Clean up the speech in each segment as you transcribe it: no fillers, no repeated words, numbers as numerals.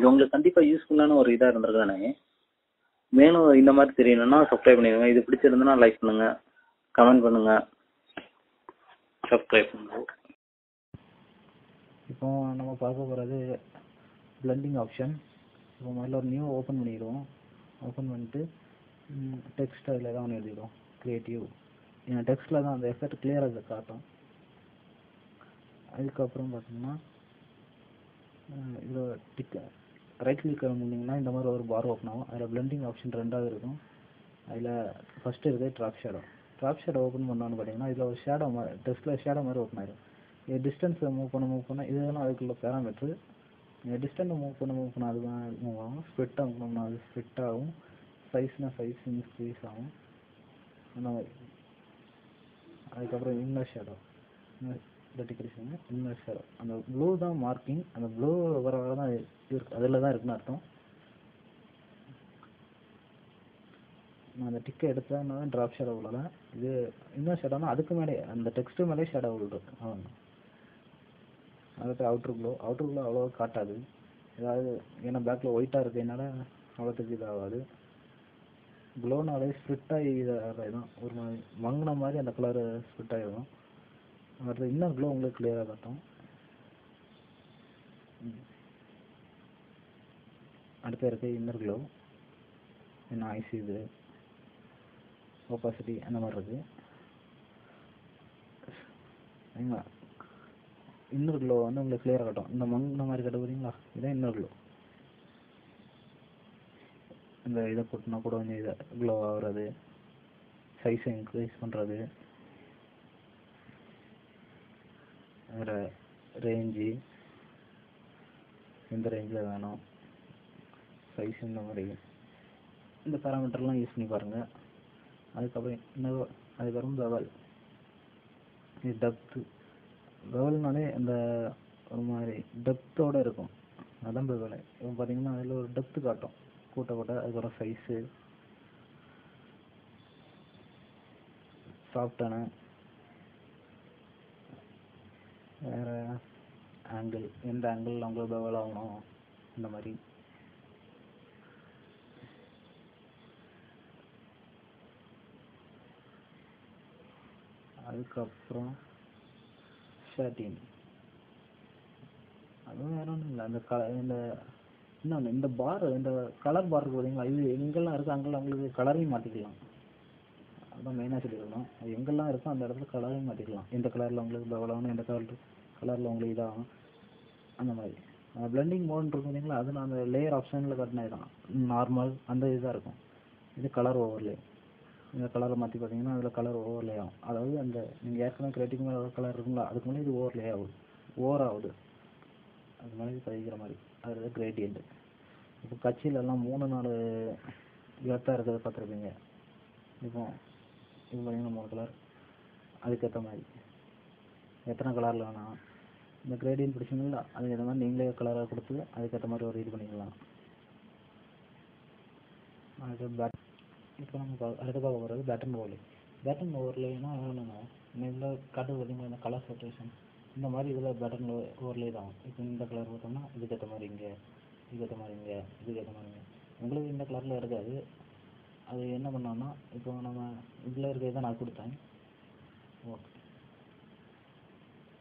இது உங்களுக்கு கண்டிப்பா யூஸ்ஃபுல்லான ஒரு இதா இருந்திருக்குதானே. மேலும் இந்த மாதிரி தெரியணும்னா சப்ஸ்கிரைப் பண்ணிடுங்க. இது பிடிச்சிருந்தனா லைக் பண்ணுங்க, கமெண்ட் பண்ணுங்க, சப்ஸ்கிரைப் பண்ணுங்க. இப்போ நம்ம பார்க்க போகிறது பிளெண்டிங் ஆப்ஷன். இப்போ முதல்ல ஒரு நியூ ஓப்பன் பண்ணிடுவோம். ஓப்பன் பண்ணிட்டு டெக்ஸ்ட் அதில் தான் ஒன்று எழுதிடுவோம், க்ரியேட்டிவ். ஏன்னா டெக்ஸ்ட்டில் தான் அந்த எஃபெக்ட் கிளியராக காட்டும். அதுக்கப்புறம் பார்த்தோம்னா இதில் ரைட் கிளிக் பண்ணிங்கன்னா இந்த மாதிரி ஒரு பார் ஓப்பன் ஆகும். அதில் பிளெண்டிங் ஆப்ஷன் ரெண்டாவது இருக்கும். அதில் ஃபஸ்ட்டு இருக்குது drop shadow. Drop shadow open பண்ணோன்னு பார்த்தீங்கன்னா இதில் ஒரு ஷேடோ மாதிரி டெக்ஸ்ட்டில் ஷேடோ மாதிரி ஓப்பன் ஆகிடும். இது டிஸ்டன்ஸை மூவ் பண்ண இதெல்லாம் அதுக்குள்ள பேராமீட்ரு. டிஸ்டன்ஸை மூவ் பண்ண அது மூவ் ஆகும். ஸ்ப்ளிட் ஆகணும்னா அது ஸ்ப்ளிட் ஆகும். சைஸ் இன்க்ரீஸ் ஆகும் அந்த மாதிரி. அதுக்கப்புறம் inner shadow decreasing inner shadow. அந்த ப்ளூ தான் மார்க்கிங். அந்த ப்ளூ வர தான் இருக்கு, அதில் தான் இருக்குன்னு அர்த்தம். நான் அந்த டிக்கை எடுத்தேன்னா ட்ராப் ஷேடோ உள்ள. இது இன்னர் ஷேடோனா அதுக்கு மேலே அந்த டெக்ஸ்ட்டு மேலே ஷேடோ இருக்கு. அடுத்து அவுட்ரு க்ளோ அவ்வளோ காட்டாது. ஏதாவது ஏன்னா பேக்கில் ஒயிட்டாக இருக்கிறதுனால அவ்வளோத்துக்கு இதாகாது. க்ளோனாலே ஸ்ப்ளிட் ஆகி இதான் ஒரு மாதிரி மங்கின மாதிரி அந்த கலரு ஸ்ப்ளிட் ஆகிடும். அடுத்து இன்னர் க்ளோ உங்களுக்கு கிளியராக காட்டும். அடுத்து இருக்குது இன்னர் க்ளோ. நாய்ஸ், இது ஒப்பாசிட்டி அந்த மாதிரி இருக்குது. சரிங்களா? இன்னர் க்ளோ வந்து உங்களுக்கு கிளியராக காட்டும். இந்த மங்கின மாதிரி காட்ட போகிறீங்களா, இதான் இன்னர் க்ளோ. இந்த இதை போட்டுனா கூட கொஞ்சம் இதை க்ளோ ஆகுறது, சைஸை இன்க்ரீஸ் பண்ணுறது, வேறு ரேஞ்சு எந்த ரேஞ்சில் வேணும், சைஸ் இந்த மாதிரி இந்த பேராமீட்டர்லாம் யூஸ் பண்ணி பாருங்கள். அதுக்கப்புறம் பெவல். இது டெப்த்து. பெவல்னாலே இந்த ஒரு மாதிரி டெப்த்தோடு இருக்கும், அதான் பெவல். இப்போ பார்த்தீங்கன்னா அதில் ஒரு டெப்த்து காட்டும் கூட்ட. அதுக்கப்புறம் சைஸு, சாஃப்டான, வேறு ஆங்கிள், எந்த ஆங்கிள் உங்களுக்கு பெவல் ஆகணும் இந்த மாதிரி. அதுக்கப்புறம் ஷர்ட்டின். அதுவும் வேற ஒன்றும் இல்லை. இந்த இன்னொன்று இந்த பார், இந்த கலர் பார் இருக்கு பார்த்தீங்களா, இது எங்கெல்லாம் இருக்குது அங்கெல்லாம் உங்களுக்கு கலரையும் மாற்றிக்கலாம். அதுதான் மெயினாக சொல்லியிருக்கணும். அது எங்கெல்லாம் இருக்கோ அந்த இடத்துல கலரையும் மாற்றிக்கலாம். எந்த கலரில் உங்களுக்கு பெவலாகணும், எந்த கலரில் உங்களுக்கு இதாகும் அந்த மாதிரி. பிளெண்டிங் மோட்னு இருக்கும் பார்த்தீங்களா, அது நான் அந்த லேயர் ஆப்ஷனில் காட்டினது தான். நார்மல் அந்த இதுதான் இருக்கும். இது கலர் ஓவர்லே. இந்த கலரை மாற்றி பார்த்தீங்கன்னா அதில் கலர் ஓவர்லே ஆகும். அதாவது அந்த நீங்கள் ஏற்கனவே கிரியேட்டிவ் மேலே கலர் இருக்குங்களா, அதுக்கு மேலே இது ஓவர்லே ஆகுது, ஓவராகுது. அது மாதிரி பதிக்கிற மாதிரி. அதில் கிரேடியன்ட். இப்போ கட்சியிலெல்லாம் 3-4 எர்த்தாக இருக்கிறத பார்த்துருப்பீங்க. இப்போ பார்த்தீங்கன்னா 3 கலர், அதுக்கேற்ற மாதிரி எத்தனை கலரில் வேணாம் இந்த கிரேடியன்ட் பிடிச்சிங்களா, அதுக்கேற்ற மாதிரி நீங்களே கலராக கொடுத்து அதுக்கேற்ற மாதிரி ஒரு இது பண்ணிக்கலாம். அதுக்கு இப்போ நம்ம அடுத்து பார்க்க போகிறது பேட்டர்ன் ஓவர்லே. பேட்டர்ன் ஓவர்லேனா என்னென்னா இதில் காட்டு பார்த்தீங்கன்னா இந்த கலர் சேச்சுரேஷன் இந்த மாதிரி இதில் பேட்டர்ன் ஓவர்லே தான். இப்போ இந்த கலர் பார்த்தோம்னா இதுக்கேற்ற மாதிரி இங்கே, இதுக்கேற்ற மாதிரி இங்கே, இதுக்கேற்ற மாதிரி இங்கே. உங்களுக்கு இந்த கலரில் இருக்காது. அது என்ன பண்ணோன்னா இப்போ நம்ம இதில் இருக்கிறது தான் நான் கொடுத்தேன். ஓகே,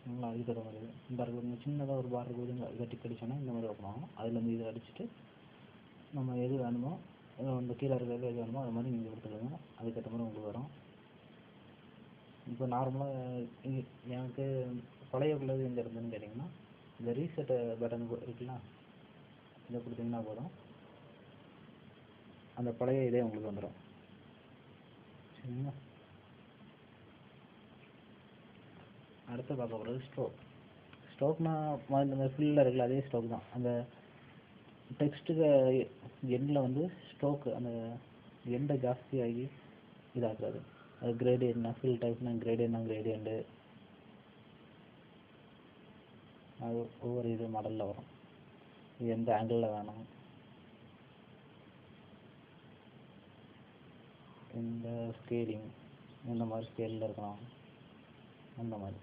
நல்லா இதுக்கேற்ற மாதிரி இந்த இருக்குது சின்னதாக ஒரு பார் இருக்குது, இதை டிக் அடிச்சோன்னா இந்த மாதிரி ஓப்பன் ஆகும். அதுலேருந்து இதை அடிச்சுட்டு நம்ம எது வேணுமோ இந்த கீழே இருக்கிறது எது வேணுமோ அது மாதிரி நீங்கள் கொடுத்துருங்க. அதுக்கேற்ற மாதிரி உங்களுக்கு வரும். இப்போ நார்மலாக எனக்கு பழைய உள்ளது எங்கே இருந்துன்னு கேட்டிங்கன்னா இந்த ரீசெட் பட்டன் இருக்குல்ல, இதை கொடுத்தீங்கன்னா போதும், அந்த பழைய இதே உங்களுக்கு வந்துடும். சரிங்களா? அடுத்து பார்க்க போகிறது ஸ்ட்ரோக். ஸ்ட்ரோக்னால் இந்த ஃபில்லில் இருக்குல்ல, அதே ஸ்ட்ரோக் தான். அந்த டெக்ஸ்ட்டுக்கு எண்டில் வந்து ஸ்ட்ரோக்கு அந்த எண்டை ஜாஸ்தியாகி இதாகாது. அது கிரேடியன்ட்னா ஃபில் டைப்னா கிரேடியன்ட்டு அது ஒவ்வொரு இது மாடலில் வரும். இது எந்த ஆங்கிளில் வேணும், இந்த ஸ்கேலிங் எந்த மாதிரி ஸ்கேலில் இருக்கணும் அந்த மாதிரி.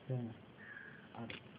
சரிங்க. அடுத்து